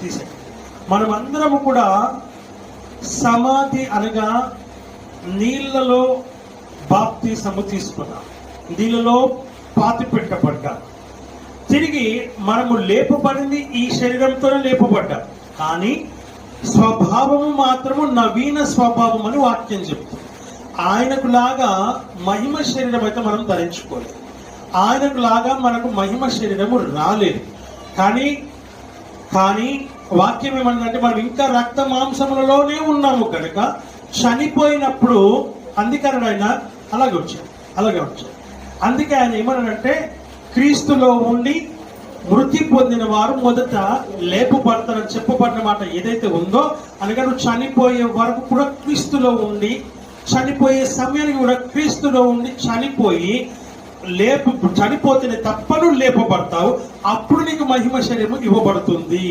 తీసే మనం అందరము కూడా సమాధి అనగా నీళ్లలో బాప్తిసము తీసుకున్నాం, నీళ్ళలో పాతి పెట్టబడ్డాం. తిరిగి మనము లేపబడింది ఈ శరీరంతోనే లేపబడ్డాం, కానీ స్వభావము మాత్రము నవీన స్వభావం అని వాక్యం చెప్తుంది. ఆయనకు లాగా మహిమ శరీరం అయితే మనం ధరించుకోలేదు, ఆయనకు లాగా మనకు మహిమ శరీరము రాలేదు. కానీ కానీ వాక్యం ఏమన్నదంటే మనం ఇంకా రక్త మాంసములలోనే ఉన్నాము కనుక చనిపోయినప్పుడు అందుకని ఆయన అలాగే వచ్చాడు. అందుకే ఆయన ఏమన్నాడంటే క్రీస్తులో ఉండి మృతి పొందిన వారు మొదట లేపబడతారని చెప్పబడిన మాట ఏదైతే ఉందో, అనగా నువ్వు చనిపోయే వరకు కూడా క్రీస్తులో ఉండి, చనిపోయే సమయానికి కూడా క్రీస్తులో ఉండి చనిపోయి చనిపోతేనే తప్పను లేపబడతావు, అప్పుడు నీకు మహిమ శరీరం ఇవ్వబడుతుంది.